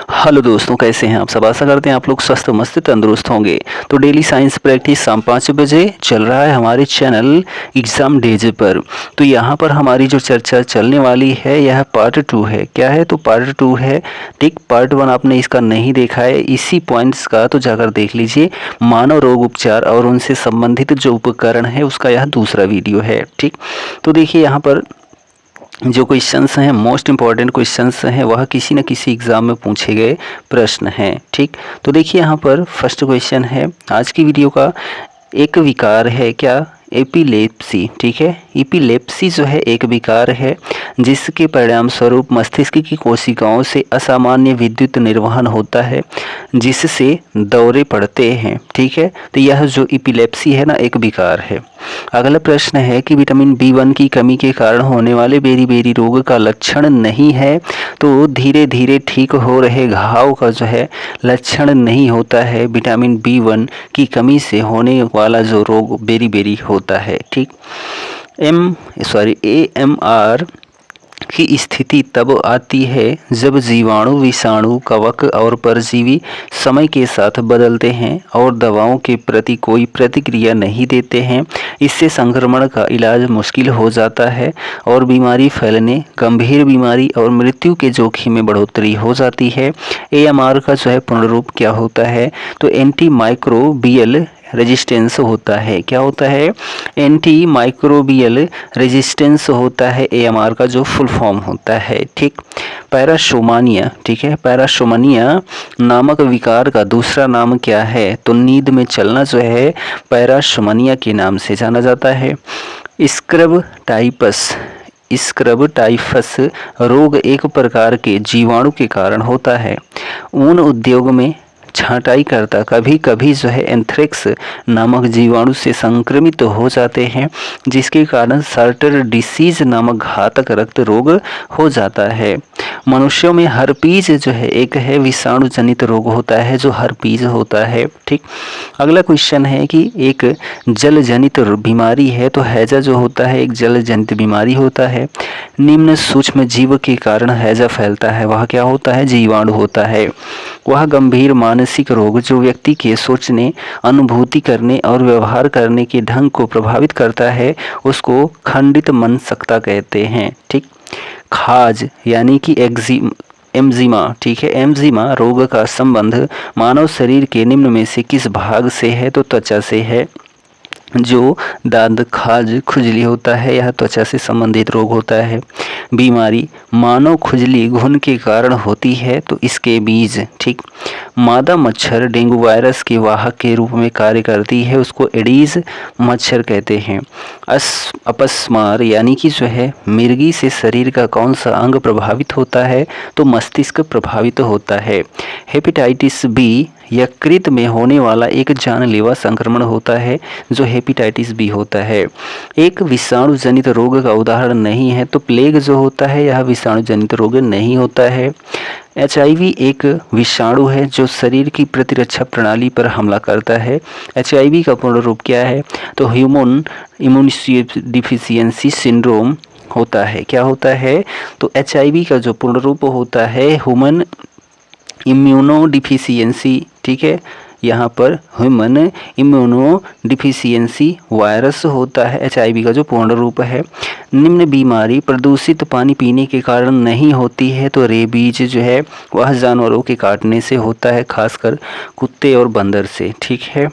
Hello दोस्तों, कैसे हैं आप सब। आशा करते हैं आप लोग स्वस्थ मस्त तंदुरुस्त होंगे। तो डेली साइंस प्रैक्टिस शाम 5 बजे चल रहा है हमारे चैनल एग्ज़ाम डेज पर। तो यहाँ पर हमारी जो चर्चा चलने वाली है यह पार्ट 2 है। क्या है? तो पार्ट 2 है। ठीक, पार्ट 1 आपने इसका नहीं देखा है इसी पॉइंट्स का, तो जाकर देख लीजिए। मानव रोग उपचार और उनसे संबंधित जो उपकरण है उसका यह दूसरा वीडियो है। ठीक, तो देखिए यहाँ पर जो क्वेश्चंस हैं, मोस्ट इंपॉर्टेंट क्वेश्चंस हैं, वह किसी न किसी एग्ज़ाम में पूछे गए प्रश्न हैं। ठीक, तो देखिए यहाँ पर फर्स्ट क्वेश्चन है आज की वीडियो का। एक विकार है, क्या? एपिलेप्सी। ठीक है, एपिलेप्सी जो है एक विकार है जिसके परिणाम स्वरूप मस्तिष्क की कोशिकाओं से असामान्य विद्युत निर्वहन होता है जिससे दौरे पड़ते हैं। ठीक है, तो यह जो एपिलेप्सी है ना, एक विकार है। अगला प्रश्न है कि विटामिन B1 की कमी के कारण होने वाले बेरी-बेरी रोग का लक्षण नहीं है, तो धीरे धीरे ठीक हो रहे घाव का जो है लक्षण नहीं होता है। विटामिन B1 की कमी से होने वाला जो रोग बेरी-बेरी होता है। ठीक, AMR की स्थिति तब आती है जब जीवाणु, विषाणु, कवक और परजीवी समय के साथ बदलते हैं और दवाओं के प्रति कोई प्रतिक्रिया नहीं देते हैं। इससे संक्रमण का इलाज मुश्किल हो जाता है और बीमारी फैलने, गंभीर बीमारी और मृत्यु के जोखिम में बढ़ोतरी हो जाती है। AMR का जो है पूर्ण रूप क्या होता है? तो एंटी माइक्रोबियल रेजिस्टेंस होता है। क्या होता है? एंटी माइक्रोबियल रेजिस्टेंस होता है AMR का जो फुल फॉर्म होता है। ठीक, पैरासोमानिया। ठीक है, पैरासोमानिया नामक विकार का दूसरा नाम क्या है? तो नींद में चलना जो है पैरासोमानिया के नाम से जाना जाता है। स्क्रब टाइफस रोग एक प्रकार के जीवाणु के कारण होता है। ऊन उद्योग में छांटाईकर्ता कभी कभी जो है एंथ्रेक्स नामक जीवाणु से संक्रमित हो जाते हैं जिसके कारण सार्टर डिसीज नामक घातक रक्त रोग हो जाता है। मनुष्यों में हर्पीज जो है एक है विषाणु जनित रोग होता है जो हर्पीज होता है। ठीक, अगला क्वेश्चन है कि एक जल जनित बीमारी है, तो हैजा जो होता है एक जल जनित बीमारी होता है। निम्न सूक्ष्म जीव के कारण हैजा फैलता है, वह क्या होता है? जीवाणु होता है। वह गंभीर मानसिक रोग जो व्यक्ति के सोचने, अनुभूति करने और व्यवहार करने के ढंग को प्रभावित करता है उसको खंडित मनसकता कहते हैं। ठीक, खाज यानी कि एम्जिमा। ठीक है, एम्जिमा रोग का संबंध मानव शरीर के निम्न में से किस भाग से है? तो त्वचा से है। जो दाद, खाज, खुजली होता है यह त्वचा से संबंधित रोग होता है। बीमारी मानव खुजली घुन के कारण होती है, तो इसके बीज। ठीक, मादा मच्छर डेंगू वायरस के वाहक के रूप में कार्य करती है, उसको एडीज मच्छर कहते हैं। अपस्मार यानी कि जो है मिर्गी से शरीर का कौन सा अंग प्रभावित होता है? तो मस्तिष्क प्रभावित होता है। हेपेटाइटिस बी यकृत में होने वाला एक जानलेवा संक्रमण होता है जो हेपेटाइटिस बी होता है। एक विषाणु जनित रोग का उदाहरण नहीं है, तो प्लेग जो होता है यह विषाणु जनित रोग नहीं होता है। HIV एक विषाणु है जो शरीर की प्रतिरक्षा प्रणाली पर हमला करता है। HIV का पूर्ण रूप क्या है? तो ह्यूमन इम्यूनोडिफिशियेंसी सिंड्रोम होता है। क्या होता है? तो HIV का जो पूर्ण रूप होता है ह्यूमन इम्यूनोडिफिशियेंसी। ठीक है, यहाँ पर ह्यूमन इम्यूनोडिफिशियेंसी वायरस होता है HIV का जो पूर्ण रूप है। निम्न बीमारी प्रदूषित पानी पीने के कारण नहीं होती है, तो रेबीज जो है वह जानवरों के काटने से होता है, खासकर कुत्ते और बंदर से। ठीक है,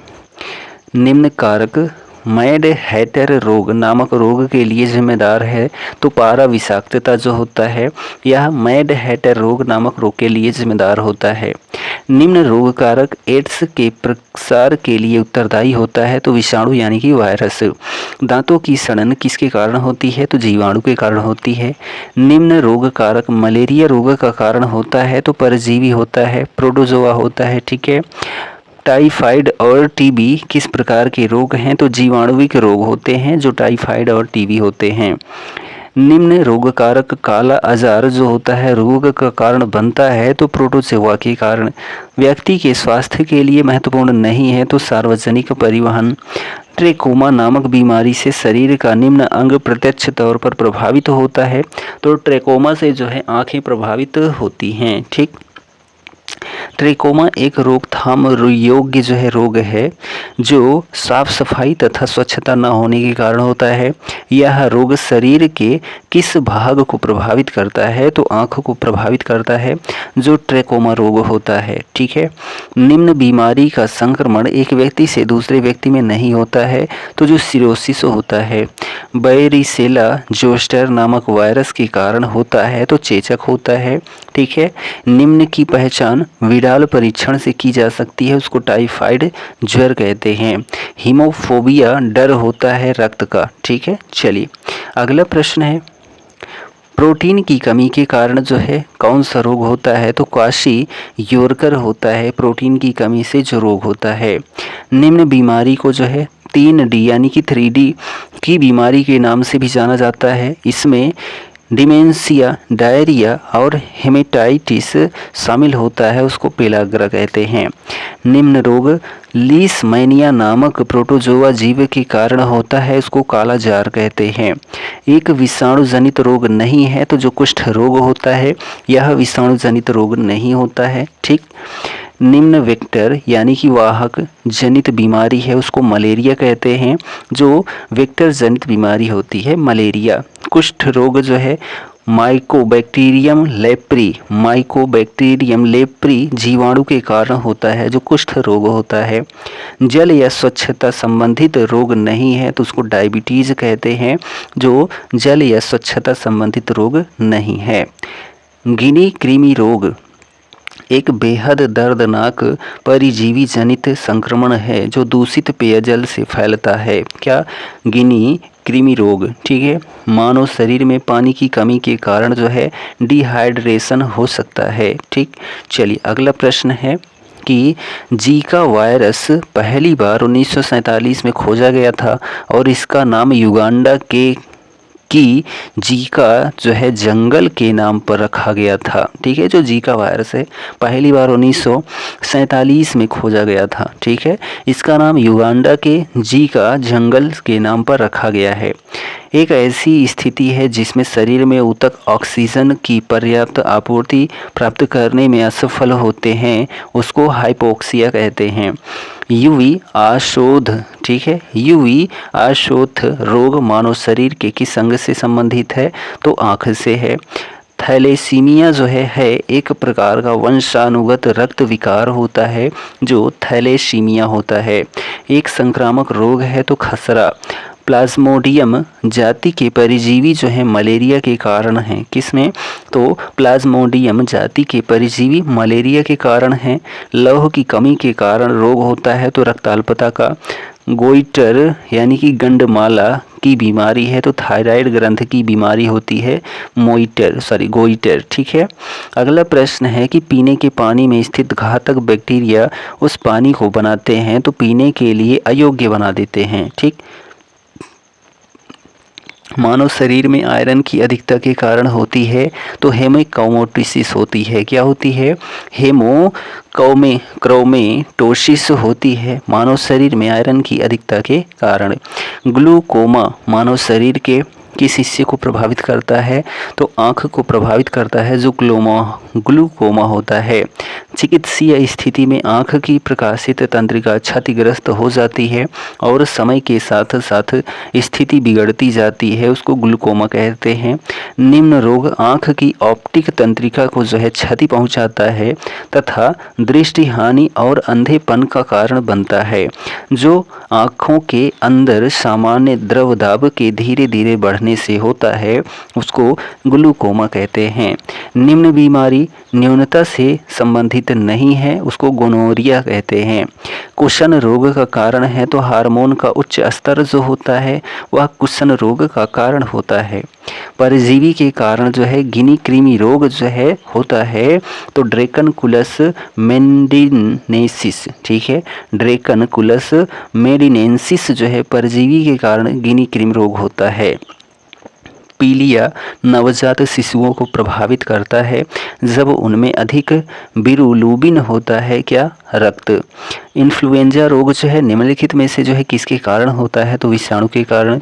निम्न कारक मैड हैटर रोग नामक रोग के लिए जिम्मेदार है, तो पारा विषाक्तता जो होता है यह मैड हैटर रोग नामक रोग के लिए जिम्मेदार होता है। निम्न रोग कारक एड्स के प्रसार के लिए उत्तरदायी होता है, तो विषाणु यानी कि वायरस। दांतों की सड़न किसके कारण होती है? तो जीवाणु के कारण होती है। निम्न रोग कारक मलेरिया रोग का कारण होता है, तो परजीवी होता है, प्रोटोजोआ होता है। ठीक है, टाइफाइड और टीबी किस प्रकार के रोग हैं? तो जीवाणुविक रोग होते हैं जो टाइफाइड और टीबी होते हैं। निम्न रोग कारक काला आजार जो होता है रोग का कारण बनता है, तो प्रोटोजोआ के कारण। व्यक्ति के स्वास्थ्य के लिए महत्वपूर्ण नहीं है, तो सार्वजनिक परिवहन। ट्रेकोमा नामक बीमारी से शरीर का निम्न अंग प्रत्यक्ष तौर पर प्रभावित होता है, तो ट्रेकोमा से जो है आंखें प्रभावित होती हैं। ठीक, ट्रेकोमा एक रोकथाम योग्य जो है रोग है जो साफ सफाई तथा स्वच्छता न होने के कारण होता है। यह रोग शरीर के किस भाग को प्रभावित करता है? तो आँख को प्रभावित करता है जो ट्रेकोमा रोग होता है। ठीक है। निम्न बीमारी का संक्रमण एक व्यक्ति से दूसरे व्यक्ति में नहीं होता है तो जो सिरोसिस होता है। बैरिसेला जोस्टर नामक वायरस के कारण होता है तो चेचक होता है। ठीक है। निम्न की पहचान विडाल परीक्षण से की जा सकती है, उसको टाइफाइड ज्वर कहते हैं। हीमोफोबिया डर होता है रक्त का। ठीक है। चलिए अगला प्रश्न है, प्रोटीन की कमी के कारण जो है कौन सा रोग होता है? तो क्वाशी योरकर होता है प्रोटीन की कमी से जो रोग होता है। निम्न बीमारी को जो है 3D यानी कि 3D की बीमारी के नाम से भी जाना जाता है। इसमें डिमेंशिया, डायरिया और हेमेटाइटिस शामिल होता है, उसको पेलाग्रा कहते हैं। निम्न रोग लीशमैनिया नामक प्रोटोजोआ जीव के कारण होता है, उसको काला जार कहते हैं। एक विषाणु जनित रोग नहीं है तो जो कुष्ठ रोग होता है यह विषाणु जनित रोग नहीं होता है। ठीक। निम्न वेक्टर यानी कि वाहक जनित बीमारी है उसको मलेरिया कहते हैं, जो वेक्टर जनित बीमारी होती है मलेरिया। कुष्ठ रोग जो है माइकोबैक्टीरियम लेप्री जीवाणु के कारण होता है जो कुष्ठ रोग होता है। जल या स्वच्छता संबंधित रोग नहीं है तो उसको डायबिटीज कहते हैं, जो जल या स्वच्छता संबंधित रोग नहीं है। गिनी कृमि रोग एक बेहद दर्दनाक परिजीवी जनित संक्रमण है जो दूषित पेयजल से फैलता है। क्या? गिनी कृमि रोग। ठीक है। मानव शरीर में पानी की कमी के कारण जो है डिहाइड्रेशन हो सकता है। ठीक। चलिए अगला प्रश्न है कि जीका वायरस पहली बार 1947 में खोजा गया था और इसका नाम युगांडा की जीका जो है जंगल के नाम पर रखा गया था। ठीक है। जो जीका वायरस है पहली बार 1947 में खोजा गया था। ठीक है। इसका नाम युगांडा के जीका जंगल के नाम पर रखा गया है। एक ऐसी स्थिति है जिसमें शरीर में ऊतक ऑक्सीजन की पर्याप्त आपूर्ति प्राप्त करने में असफल होते हैं, उसको हाइपोक्सिया कहते हैं। यूवी आशोथ। ठीक है। यूवी आशोथ रोग मानव शरीर के किस अंग से संबंधित है? तो आँख से है। थैलेसीमिया जो है एक प्रकार का वंशानुगत रक्त विकार होता है जो थैलेसीमिया होता है। एक संक्रामक रोग है तो खसरा। प्लाज्मोडियम जाति के परजीवी जो है मलेरिया के कारण हैं। किसमें? तो प्लाज्मोडियम जाति के परजीवी मलेरिया के कारण हैं। लौह की कमी के कारण रोग होता है तो रक्ताल्पता का। गोइटर यानी कि गंडमाला की बीमारी है तो थायराइड ग्रंथ की बीमारी होती है गोइटर। ठीक है। अगला प्रश्न है कि पीने के पानी में स्थित घातक बैक्टीरिया उस पानी को बनाते हैं तो पीने के लिए अयोग्य बना देते हैं। ठीक। मानव शरीर में आयरन की अधिकता के कारण होती है तो हेमोक्रोमेटोसिस होती है। क्या होती है? हेमोक्रोमेटोसिस होती है मानव शरीर में आयरन की अधिकता के कारण। ग्लूकोमा मानव शरीर के किस हिस्से को प्रभावित करता है? तो आँख को प्रभावित करता है जो ग्लूकोमा होता है। चिकित्सीय स्थिति में आँख की प्रकाशित तंत्रिका क्षतिग्रस्त हो जाती है और समय के साथ साथ स्थिति बिगड़ती जाती है, उसको ग्लूकोमा कहते हैं। निम्न रोग आँख की ऑप्टिक तंत्रिका को जो है क्षति पहुंचाता है तथा दृष्टि हानि और अंधेपन का कारण बनता है, जो आँखों के अंदर सामान्य द्रव दाब के धीरे धीरे बढ़ने से होता है, उसको ग्लूकोमा कहते हैं। निम्न बीमारी न्यूनता से संबंधित नहीं है, उसको गोनोरिया कहते हैं। कुशन रोग का कारण है तो हार्मोन का उच्च स्तर जो होता है वह कुशन रोग का कारण होता है। परजीवी के कारण जो है गिनी कृमि रोग जो है होता है तो ड्रैकनकुलस मेडिनेसिस। ठीक है। ड्रैकनकुलस मेडिनेसिस जो है परजीवी के कारण गिनी कृमि रोग होता है। पीलिया नवजात शिशुओं को प्रभावित करता है जब उनमें अधिक बिरुलुबिन होता है। क्या? रक्त। इन्फ्लुएंजा रोग जो है निम्नलिखित में से जो है किसके कारण होता है? तो विषाणु के कारण।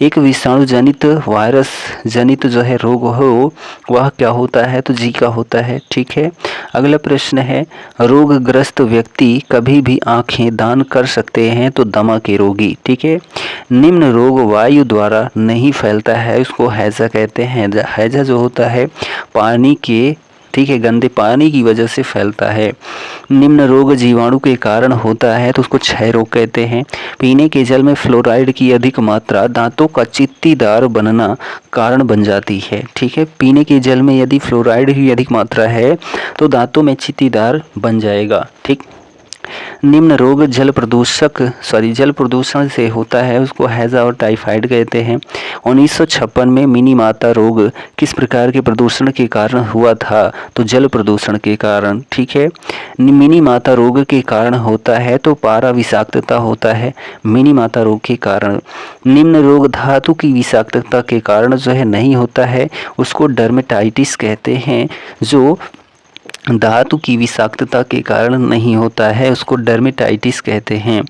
एक विषाणु जनित वायरस जनित जो है रोग हो वह क्या होता है? तो जीका होता है। ठीक है। अगला प्रश्न है, रोगग्रस्त व्यक्ति कभी भी आंखें दान कर सकते हैं तो दमा के रोगी। ठीक है, निम्न रोग वायु द्वारा नहीं फैलता है, उसको हैजा कहते हैं। हैजा जो होता है पानी के, ठीक है, गंदे पानी की वजह से फैलता है। निम्न रोग जीवाणु के कारण होता है तो उसको क्षय रोग कहते हैं। पीने के जल में फ्लोराइड की अधिक मात्रा दांतों का चित्तीदार बनना कारण बन जाती है। ठीक है, पीने के जल में यदि फ्लोराइड की अधिक मात्रा है तो दांतों में चित्तीदार बन जाएगा। ठीक, निम्न रोग जल प्रदूषण से होता है, उसको हैजा और टाइफाइड कहते हैं। 1956 में मिनी माता रोग किस प्रकार के प्रदूषण के कारण हुआ था, तो जल प्रदूषण के कारण। ठीक है, मिनी माता रोग के कारण होता है तो पारा विषाक्तता होता है मिनी माता रोग के कारण। निम्न रोग धातु की विषाक्तता के कारण जो है नहीं होता है, उसको डर्मेटाइटिस कहते हैं। जो धातु की विषाक्तता के कारण नहीं होता है, उसको डर्मेटाइटिस कहते हैं।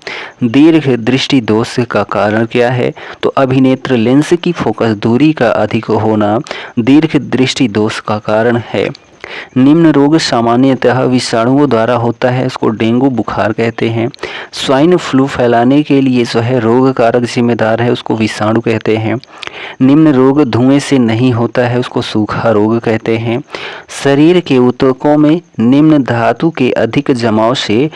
दीर्घ दृष्टि दोष का कारण क्या है, तो अभिनेत्र लेंस की फोकस दूरी का अधिक होना दीर्घ दृष्टि दोष का कारण है। निम्न रोग सामान्यतः विषाणुओं द्वारा होता है, इसको डेंगू बुखार कहते हैं। स्वाइन फ्लू फैलाने के लिए जो है रोग कारक जिम्मेदार है, उसको विषाणु कहते हैं। निम्न रोग धुएं से नहीं होता है, उसको सूखा रोग कहते हैं। शरीर के ऊतकों में निम्न धातु के अधिक जमाव से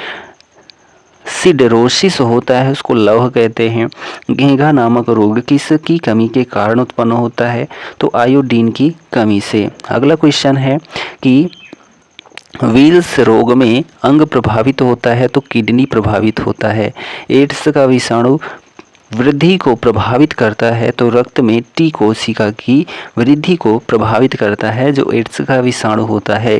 सिडरोसिस होता है, उसको लौह कहते हैं। घेंघा नामक रोग किसकी कमी के कारण उत्पन्न होता है, तो आयोडीन की कमी से। अगला क्वेश्चन है कि विल्स रोग में अंग प्रभावित होता है तो किडनी प्रभावित होता है। एड्स का विषाणु वृद्धि को प्रभावित करता है तो रक्त में टी कोशिका की वृद्धि को प्रभावित करता है, जो एड्स का विषाणु होता है।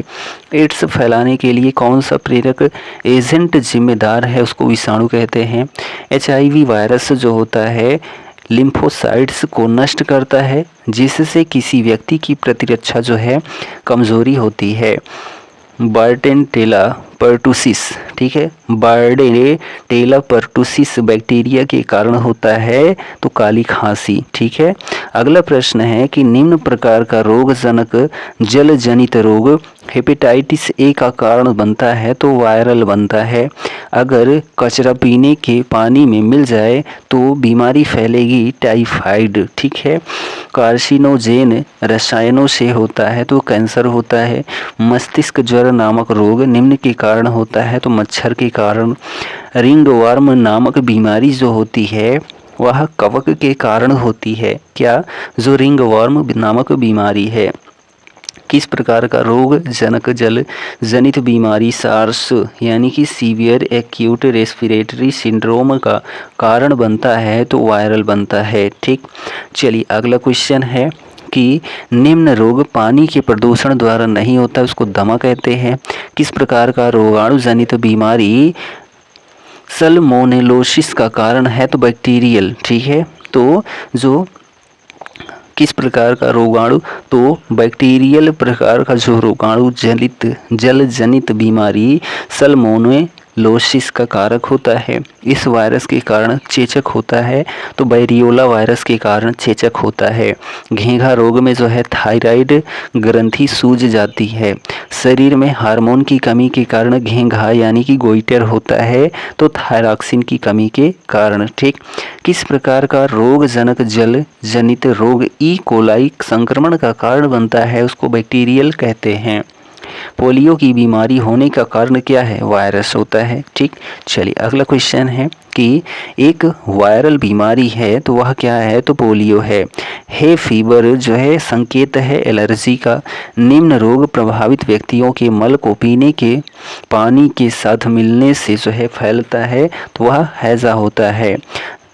एड्स फैलाने के लिए कौन सा प्रेरक एजेंट जिम्मेदार है, उसको विषाणु कहते हैं। HIV वायरस जो होता है लिम्फोसाइट्स को नष्ट करता है, जिससे किसी व्यक्ति की प्रतिरक्षा जो है कमजोरी होती है। बार्डेनटेला पर्टुसिस, ठीक है, बार्डेनटेला पर्टुसिस बैक्टीरिया के कारण होता है तो काली खांसी। ठीक है, अगला प्रश्न है कि निम्न प्रकार का रोगजनक जल जनित रोग हेपेटाइटिस ए का कारण बनता है तो वायरल बनता है। अगर कचरा पीने के पानी में मिल जाए तो बीमारी फैलेगी टाइफाइड। ठीक है, कार्सिनोजेन रसायनों से होता है तो कैंसर होता है। मस्तिष्क ज्वर नामक रोग निम्न के कारण होता है तो मच्छर के कारण। रिंगवर्म नामक बीमारी जो होती है वह कवक के कारण होती है। क्या, जो रिंगवर्म नामक बीमारी है। किस प्रकार का रोग जनक जल जनित बीमारी सार्स यानी कि सीवियर एक्यूट रेस्पिरेटरी सिंड्रोम का कारण बनता है तो वायरल बनता है। ठीक, चलिए अगला क्वेश्चन है कि निम्न रोग पानी के प्रदूषण द्वारा नहीं होता, उसको दमा कहते हैं। किस प्रकार का रोगाणु जनित बीमारी सल्मोनेलोसिस का कारण है, तो बैक्टीरियल। ठीक है, तो जो किस प्रकार का रोगाणु, तो बैक्टीरियल प्रकार का जो रोगाणु जनित जल जनित बीमारी सल्मोनेलोसिस का कारक होता है। इस वायरस के कारण चेचक होता है तो बैरियोला वायरस के कारण चेचक होता है। घेंघा रोग में जो है थायराइड ग्रंथि सूज जाती है। शरीर में हार्मोन की कमी के कारण घेंघा यानी कि गोइटर होता है तो थायरॉक्सिन की कमी के कारण। ठीक, किस प्रकार का रोग जनक जल जनित रोग ई कोलाई संक्रमण का कारण बनता है, उसको बैक्टीरियल कहते हैं। पोलियो की बीमारी होने का कारण क्या है, वायरस होता है। ठीक, चलिए अगला क्वेश्चन है कि एक वायरल बीमारी है तो वह क्या है, तो पोलियो है। हे फीवर जो है संकेत है एलर्जी का। निम्न रोग प्रभावित व्यक्तियों के मल को पीने के पानी के साथ मिलने से जो है फैलता है तो वह हैजा होता है।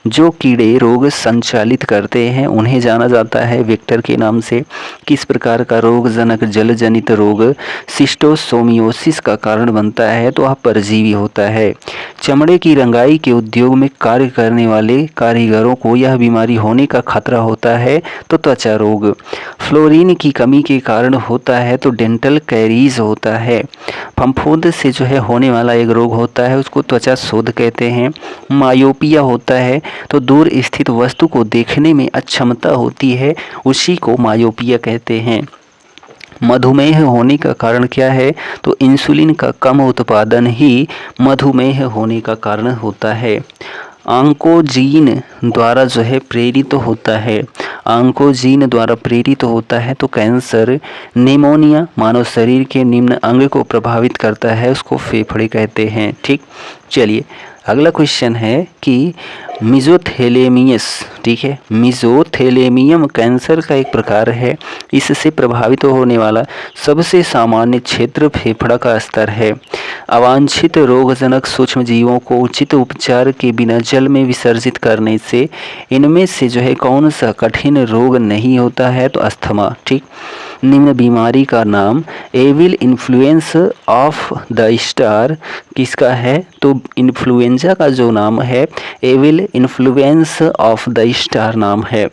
जो कीड़े रोग संचालित करते हैं उन्हें जाना जाता है वेक्टर के नाम से। किस प्रकार का रोग जनक जल जनित रोग सिस्टोसोमियोसिस का कारण बनता है, तो वह परजीवी होता है। चमड़े की रंगाई के उद्योग में कार्य करने वाले कारीगरों को यह बीमारी होने का खतरा होता है, तो त्वचा रोग। फ्लोरीन की कमी के कारण होता है तो डेंटल कैरीज होता है। फफूंद से जो है होने वाला एक रोग होता है, उसको त्वचा शोथ कहते हैं। मायोपिया होता है तो दूर स्थित वस्तु को देखने में अक्षमता होती है, उसी को मायोपिया कहते हैं। मधुमेह होने का कारण क्या है? तो इंसुलिन का कम उत्पादन ही मधुमेह होने का कारण होता है। ऑन्कोजीन द्वारा जो है प्रेरित होता है, ऑन्कोजीन द्वारा प्रेरित होता है तो कैंसर, निमोनिया मानव शरीर के निम्न अंग को प्रभावित करता है, उसको फेफड़े कहते हैं। ठीक, चलिए अगला क्वेश्चन है कि मिजोथेलेमियस, ठीक है, मिजोथेलेमियम कैंसर का एक प्रकार है। इससे प्रभावित होने वाला सबसे सामान्य क्षेत्र फेफड़ा का स्तर है। अवांछित रोगजनक सूक्ष्म जीवों को उचित उपचार के बिना जल में विसर्जित करने से इनमें से जो है कौन सा कठिन रोग नहीं होता है? तो अस्थमा। ठीक, निम्न बीमारी का नाम evil influence of the star किसका है? तो इन्फ्लुएंजा का जो नाम है evil influence of the star नाम है।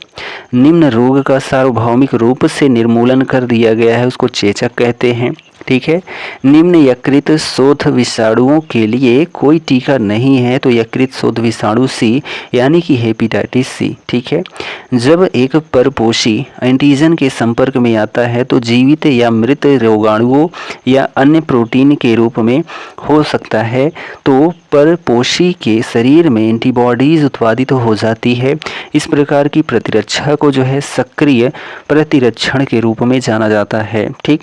निम्न रोग का सार्वभौमिक रूप से निर्मूलन कर दिया गया है, उसको चेचक कहते हैं। ठीक है, निम्न यकृत शोथ विषाणुओं के लिए कोई टीका नहीं है, तो यकृत शोथ विषाणु सी यानी कि हेपेटाइटिस सी। ठीक है, जब एक परपोषी एंटीजन के संपर्क में आता है तो जीवित या मृत रोगाणुओं या अन्य प्रोटीन के रूप में हो सकता है, तो परपोषी के शरीर में एंटीबॉडीज उत्पादित हो जाती है। इस प्रकार की प्रतिरक्षा को जो है सक्रिय प्रतिरक्षण के रूप में जाना जाता है। ठीक,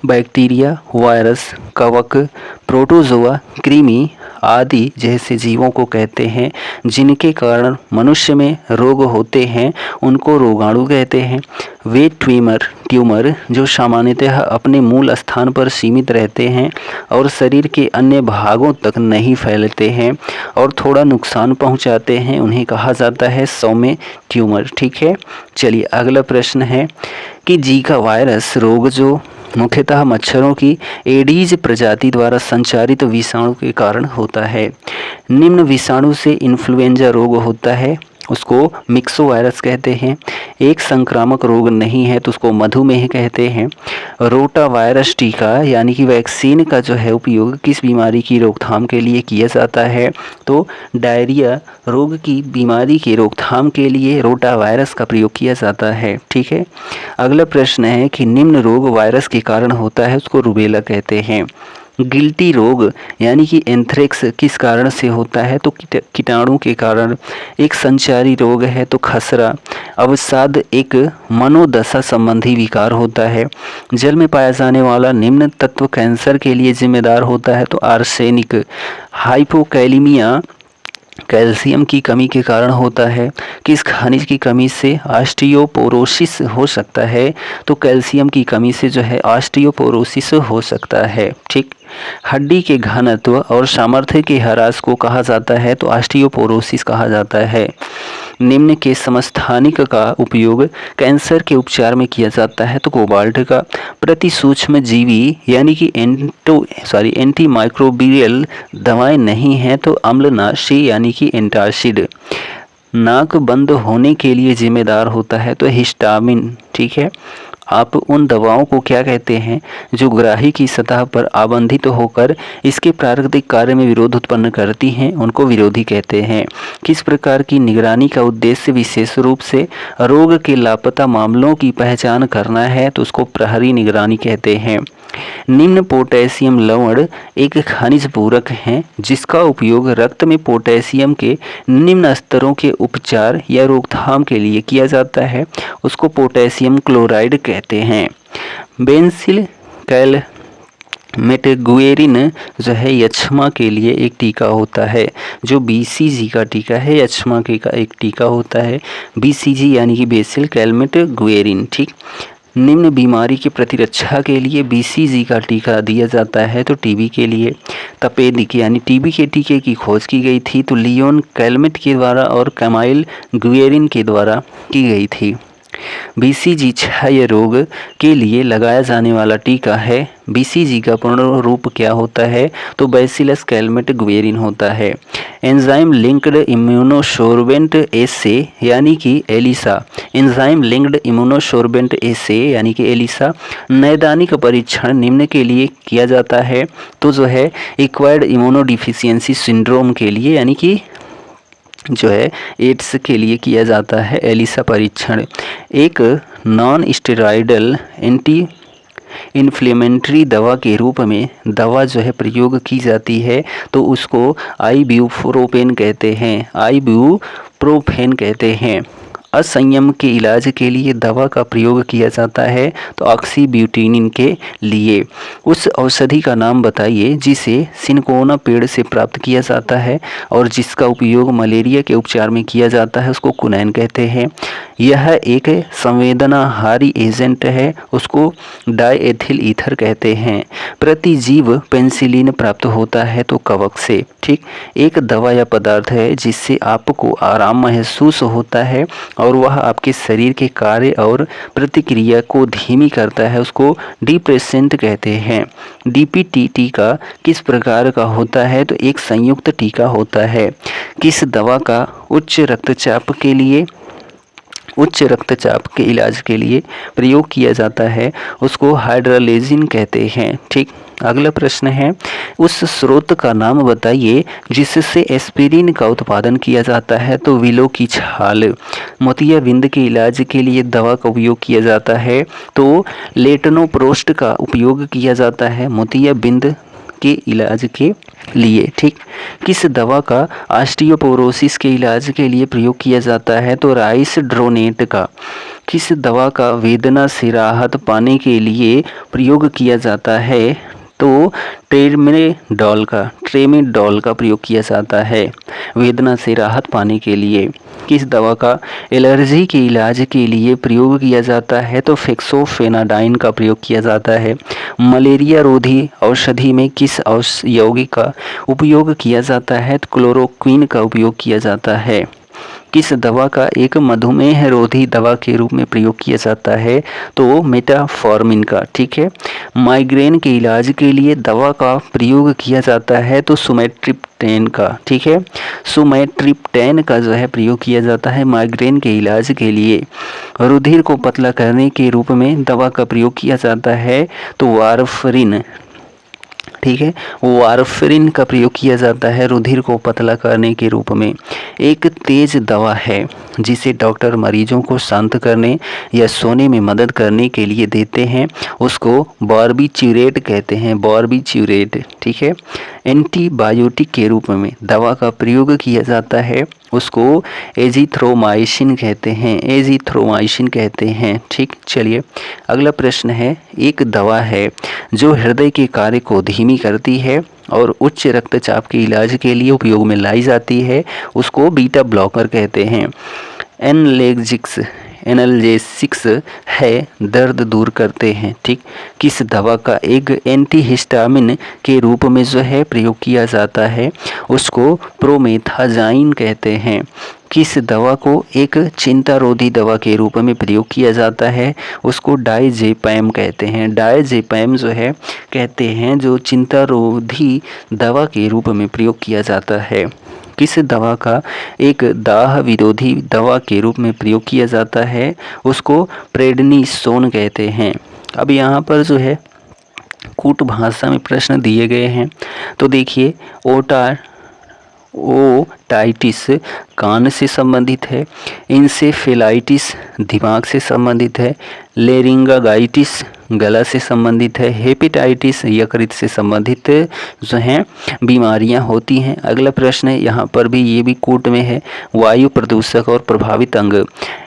बैक्टीरिया, वायरस, कवक, प्रोटोजोआ, कृमि आदि जैसे जीवों को कहते हैं जिनके कारण मनुष्य में रोग होते हैं, उनको रोगाणु कहते हैं। वे ट्यूमर जो सामान्यतः अपने मूल स्थान पर सीमित रहते हैं और शरीर के अन्य भागों तक नहीं फैलते हैं और थोड़ा नुकसान पहुंचाते हैं, उन्हें कहा जाता है सौम्य ट्यूमर। ठीक है, चलिए अगला प्रश्न है कि जीका वायरस रोग जो मुख्यतः मच्छरों की एडीज प्रजाति द्वारा संचारित विषाणु के कारण होता है। निम्न विषाणु से इन्फ्लुएंजा रोग होता है, उसको मिक्सो वायरस कहते हैं। एक संक्रामक रोग नहीं है तो उसको मधुमेह कहते हैं। रोटा वायरस टीका यानी कि वैक्सीन का जो है उपयोग किस बीमारी की रोकथाम के लिए किया जाता है? तो डायरिया रोग की बीमारी की रोकथाम के लिए रोटा वायरस का प्रयोग किया जाता है। ठीक है, अगला प्रश्न है कि निम्न रोग वायरस के कारण होता है, उसको रूबेला कहते हैं। गिल्टी रोग यानी कि एंथ्रेक्स किस कारण से होता है? तो कीटाणु के कारण। एक संचारी रोग है तो खसरा। अवसाद एक मनोदशा संबंधी विकार होता है। जल में पाया जाने वाला निम्न तत्व कैंसर के लिए जिम्मेदार होता है, तो आर्सेनिक। हाइपोकैलिमिया कैल्शियम की कमी के कारण होता है। किस खनिज की कमी से ऑस्टियोपोरोसिस हो सकता है? तो कैल्शियम की कमी से जो है ऑस्टियोपोरोसिस हो सकता है। ठीक, हड्डी के घनत्व और सामर्थ्य के ह्रास को कहा जाता है, तो ऑस्टियोपोरोसिस कहा जाता है। निम्न के समस्थानिक का उपयोग कैंसर के उपचार में किया जाता है, तो कोबाल्ट का। प्रति सूक्ष्म जीवी यानी कि एंटी माइक्रोबियल दवाएं नहीं हैं, तो अम्लनाशी यानी कि एंटासिड। नाक बंद होने के लिए जिम्मेदार होता है, तो हिस्टामिन। ठीक है, आप उन दवाओं को क्या कहते हैं जो ग्राही की सतह पर आबंधित होकर इसके प्राकृतिक कार्य में विरोध उत्पन्न करती हैं, उनको विरोधी कहते हैं। किस प्रकार की निगरानी का उद्देश्य विशेष रूप से रोग के लापता मामलों की पहचान करना है, तो उसको प्रहरी निगरानी कहते हैं। निम्न पोटेशियम लवण एक खनिज पूरक है जिसका उपयोग रक्त में पोटेशियम के निम्न स्तरों के उपचार या रोकथाम के लिए किया जाता है, उसको पोटेशियम क्लोराइड कहते हैं। बेंसिल कैलमेटगुएरिन जो है यक्ष्मा के लिए एक टीका होता है, जो बीसीजी का टीका है यक्ष्मा के का एक टीका होता है, बीसीजी यानी कि बेसिल कैलमेटगुएरिन। ठीक, निम्न बीमारी की प्रतिरक्षा के लिए बीसीजी का टीका दिया जाता है, तो टीबी के लिए। तपेदिक यानी टीबी के टीके की खोज की गई थी, तो लियोन कैलमेट के द्वारा और कैमाइल गुएरिन के द्वारा की गई थी। बीसीजी क्षय रोग के लिए लगाया जाने वाला टीका है। बीसीजी का पूर्ण रूप क्या होता है? तो बैसिलस कैलमेटगुएरिन होता है। एंजाइम लिंक्ड इम्यूनोसोर्बेंट एसे यानी कि एलिसा। एंजाइम लिंक्ड इम्यूनोसोर्बेंट एसे यानी कि एलिसा नैदानिक परीक्षण निम्न के लिए किया जाता है, तो जो है एक्वायर्ड इम्यूनोडिफिशियंसी सिंड्रोम के लिए यानी कि जो है एड्स के लिए किया जाता है एलिसा परीक्षण। एक नॉन स्टेरॉयडल एंटी इन्फ्लेमेटरी दवा के रूप में दवा जो है प्रयोग की जाती है तो उसको आइब्यूप्रोफेन कहते हैं। असंयम के इलाज के लिए दवा का प्रयोग किया जाता है तो ऑक्सीब्यूटिनिन के लिए। उस औषधि का नाम बताइए जिसे सिनकोना पेड़ से प्राप्त किया जाता है और जिसका उपयोग मलेरिया के उपचार में किया जाता है, उसको क्विनैन कहते हैं। यह एक संवेदनाहारी एजेंट है, उसको डायएथिल ईथर कहते हैं। प्रतिजीव पेनिसिलिन प्राप्त होता है तो कवक से। ठीक, एक दवा या पदार्थ है जिससे आपको आराम महसूस होता है और वह आपके शरीर के कार्य और प्रतिक्रिया को धीमी करता है, उसको डिप्रेसेंट कहते हैं। डीपीटी टीका किस प्रकार का होता है तो एक संयुक्त टीका होता है। किस दवा का उच्च रक्तचाप के इलाज के लिए प्रयोग किया जाता है, उसको हाइड्रोलेजिन कहते हैं। ठीक, अगला प्रश्न है उस स्रोत का नाम बताइए जिससे एस्पिरिन का उत्पादन किया जाता है तो विलो की छाल। मोतियाबिंद के इलाज के लिए दवा का उपयोग किया जाता है तो लेटनोप्रोस्ट का उपयोग किया जाता है मोतियाबिंद के इलाज के लिए। ठीक, किस दवा का ऑस्टियोपोरोसिस के इलाज के लिए प्रयोग किया जाता है तो राइसड्रोनेट का। किस दवा का वेदना से राहत पाने के लिए प्रयोग किया जाता है तो ट्रेमेडॉल का प्रयोग किया जाता है वेदना से राहत पाने के लिए। किस दवा का एलर्जी के इलाज के लिए प्रयोग किया जाता है तो फेक्सोफेनाडाइन का प्रयोग किया जाता है। मलेरिया रोधी औषधि में किस यौगिक का उपयोग किया जाता है तो क्लोरोक्विन का उपयोग किया जाता है। किस दवा का एक मधुमेह रोधी दवा के रूप में प्रयोग किया जाता है तो मेटाफॉर्मिन का। ठीक है, माइग्रेन के इलाज के लिए दवा का प्रयोग किया जाता है तो सुमेट्रिप्टेन का। ठीक है, सुमेट्रिप्टेन का जो है प्रयोग किया जाता है माइग्रेन के इलाज के लिए। रुधिर को पतला करने के रूप में दवा का प्रयोग किया जाता है तो वारफरिन। ठीक है, वारफरिन का प्रयोग किया जाता है रुधिर को पतला करने के रूप में। एक तेज दवा है जिसे डॉक्टर मरीजों को शांत करने या सोने में मदद करने के लिए देते हैं, उसको बार्बिट्यूरेट कहते हैं, बार्बिट्यूरेट। ठीक है, एंटीबायोटिक के रूप में दवा का प्रयोग किया जाता है, उसको एजिथ्रोमाइसिन कहते हैं। ठीक, चलिए अगला प्रश्न है एक दवा है जो हृदय के कार्य को धीमी करती है और उच्च रक्तचाप के इलाज के लिए उपयोग में लाई जाती है, उसको बीटा ब्लॉकर कहते हैं। एनाल्जेसिक्स है, दर्द दूर करते हैं। ठीक, किस दवा का एक एंटीहिस्टामिन के रूप में जो है प्रयोग किया जाता है, उसको प्रोमेथाजाइन कहते हैं। किस दवा को एक चिंता रोधी दवा के रूप में प्रयोग किया जाता है, उसको डायजेपैम कहते हैं। डायजेपैम जो है कहते हैं जो चिंता रोधी दवा के रूप में प्रयोग किया जाता है। किस दवा का एक दाह विरोधी दवा के रूप में प्रयोग किया जाता है, उसको प्रेडनिसोन कहते हैं। अब यहाँ पर जो है कूट भाषा में प्रश्न दिए गए हैं तो देखिए, ओटाइटिस कान से संबंधित है, इंसेफेलाइटिस दिमाग से संबंधित है, लेरिंगाइटिस गला से संबंधित है, हेपेटाइटिस यकृत से संबंधित जो हैं बीमारियां होती हैं। अगला प्रश्न है यहाँ पर भी, ये भी कूट में है, वायु प्रदूषक और प्रभावित अंग।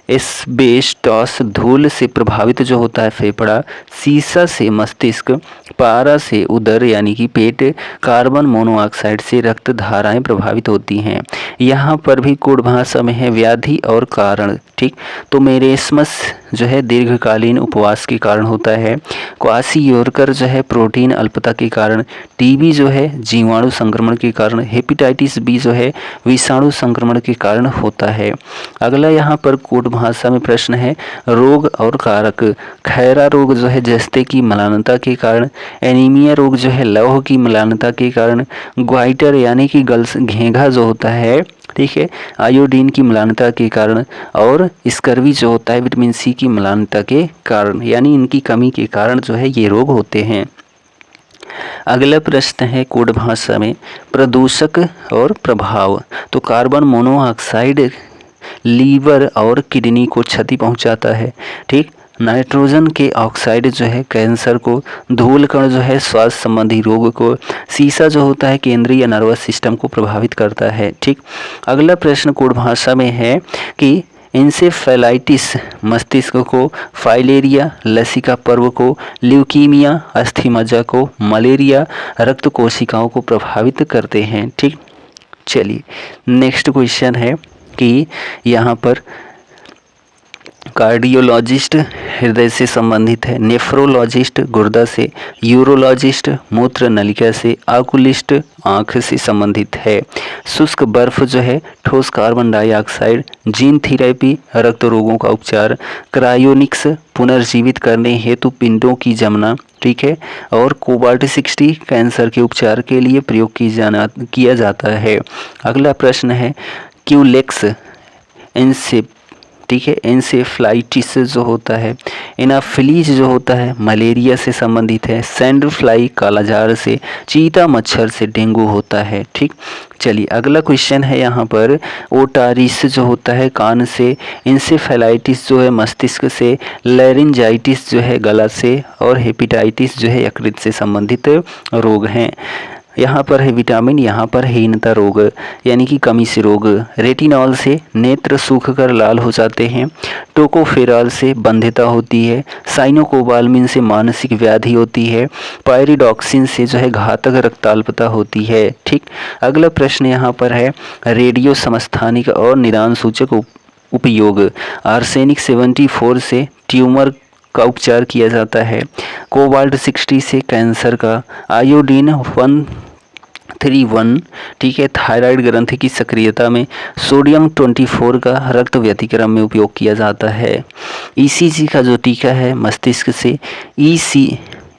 एस्बेस्टॉस धूल से प्रभावित जो होता है फेफड़ा, सीसा से मस्तिष्क, पारा से उदर यानी कि पेट, कार्बन मोनोऑक्साइड से रक्त धाराएं प्रभावित होती हैं। यहाँ पर भी कूट भाषा में है व्याधि और कारण। ठीक, तो मेरेस्मस जो है दीर्घकालीन उपवास के कारण होता है, क्वासियोरकर जो है प्रोटीन अल्पता के कारण, टीबी जो है जीवाणु संक्रमण के कारण, हेपेटाइटिस बी जो है विषाणु संक्रमण के कारण होता है। अगला यहाँ पर कूट भाषा में प्रश्न है रोग और कारक। खैरा रोग जो है जस्ते की मलानता के कारण, एनीमिया रोग जो है लौह की मलानता के कारण, ग्वाइटर यानी कि घेंघा जो होता है, ठीक है, आयोडीन की मलानता के कारण, और स्कर्वी जो होता है विटामिन सी की मलानता के कारण, यानी इनकी कमी के कारण जो है ये रोग होते हैं। अगला प्रश्न है कोड भाषा में प्रदूषक और प्रभाव। तो कार्बन मोनोऑक्साइड लीवर और किडनी को क्षति पहुंचाता है। ठीक, नाइट्रोजन के ऑक्साइड जो है कैंसर को, धूल कण जो है स्वास्थ्य संबंधी रोग को, सीसा जो होता है केंद्रीय नर्वस सिस्टम को प्रभावित करता है। ठीक, अगला प्रश्न कोड भाषा में है कि इंसेफेलाइटिस मस्तिष्क को, फाइलेरिया लसिका पर्व को, ल्यूकीमिया अस्थि को, मलेरिया रक्त कोशिकाओं को प्रभावित करते हैं। ठीक, चलिए नेक्स्ट क्वेश्चन है कि यहाँ पर कार्डियोलॉजिस्ट हृदय से संबंधित है, नेफ्रोलॉजिस्ट गुर्दा से, यूरोलॉजिस्ट मूत्र नलिका से, आकुलिस्ट आँख से संबंधित है। शुष्क बर्फ जो है, ठोस कार्बन डाइऑक्साइड, जीन थेरेपी रक्त रोगों का उपचार, क्रायोनिक्स पुनर्जीवित करने हेतु पिंडों की जमना। ठीक है, और कोबाल्ट 60 कैंसर के उपचार के लिए प्रयोग किया जाता है। अगला प्रश्न है क्यूलेक्स ठीक है, एन्सेफ्लाइटिस जो होता है, एनाफिलीज जो होता है मलेरिया से संबंधित है, सैंड फ्लाई कालाजार से, चीता मच्छर से डेंगू होता है। ठीक, चलिए अगला क्वेश्चन है यहाँ पर ओटारिस जो होता है कान से, इंसेफेलाइटिस जो है मस्तिष्क से, लैरिंजाइटिस जो है गला से, और हेपेटाइटिस जो है यकृत से संबंधित रोग हैं। यहाँ पर है विटामिन, यहाँ पर हीनता रोग यानी कि कमी से रोग, रेटिनॉल से नेत्र सूख कर लाल हो जाते हैं, टोकोफेरॉल से बंध्यता होती है, साइनोकोबाल्मिन से मानसिक व्याधि होती है, पायरिडॉक्सिन से जो है घातक रक्ताल्पता होती है। ठीक, अगला प्रश्न यहाँ पर है रेडियो समस्थानिक और निदान सूचक उपयोग। आर्सेनिक 74 से ट्यूमर का उपचार किया जाता है, कोबाल्ट 60 से कैंसर का, आयोडीन 131 ठीक है थायराइड ग्रंथि की सक्रियता में, सोडियम 24 का रक्त व्यतिक्रम में उपयोग किया जाता है। ईसीजी का जो टीका है मस्तिष्क से,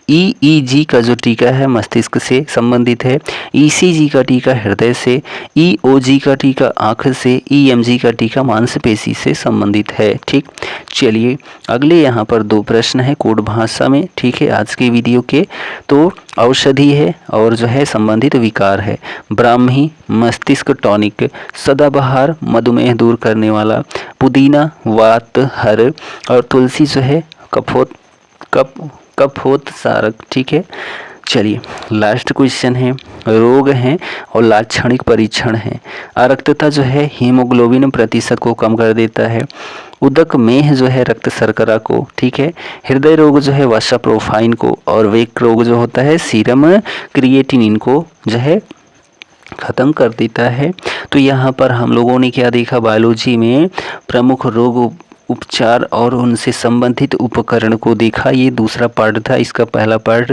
ईईजी का जो टीका है मस्तिष्क से संबंधित है, ईसीजी का टीका हृदय से, ईओजी का टीका आँख से, ईएमजी का टीका मांसपेशी से संबंधित है। ठीक, चलिए अगले यहाँ पर 2 प्रश्न है कोड भाषा में। ठीक है, आज के वीडियो के तो औषधि है और जो है संबंधित विकार है। ब्राह्मी मस्तिष्क टॉनिक, सदाबहार मधुमेह दूर करने वाला, पुदीना वात हर, और तुलसी जो है कफोत सारक। ठीक है, चलिए लास्ट क्वेश्चन है रोग हैं और लाक्षणिक परीक्षण है। अरक्तता जो है हीमोग्लोबिन प्रतिशत को कम कर देता है, उदक मेह जो है रक्त शर्करा को, ठीक है, हृदय रोग जो है वसा प्रोफाइन को, और वेक रोग जो होता है सीरम क्रिएटिनिन को जो है ख़त्म कर देता है। तो यहाँ पर हम लोगों ने क्या देखा, बायोलॉजी में प्रमुख रोग उपचार और उनसे संबंधित उपकरण को देखा। ये दूसरा पार्ट था, इसका पहला पार्ट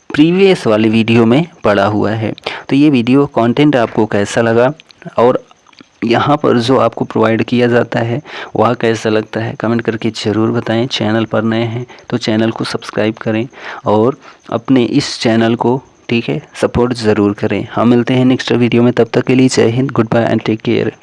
प्रीवियस वाले वीडियो में पड़ा हुआ है। तो ये वीडियो कंटेंट आपको कैसा लगा और यहाँ पर जो आपको प्रोवाइड किया जाता है वह कैसा लगता है, कमेंट करके ज़रूर बताएं। चैनल पर नए हैं तो चैनल को सब्सक्राइब करें और अपने इस चैनल को ठीक है सपोर्ट ज़रूर करें। हम मिलते हैं नेक्स्ट वीडियो में, तब तक के लिए जय हिंद, goodbye and take care.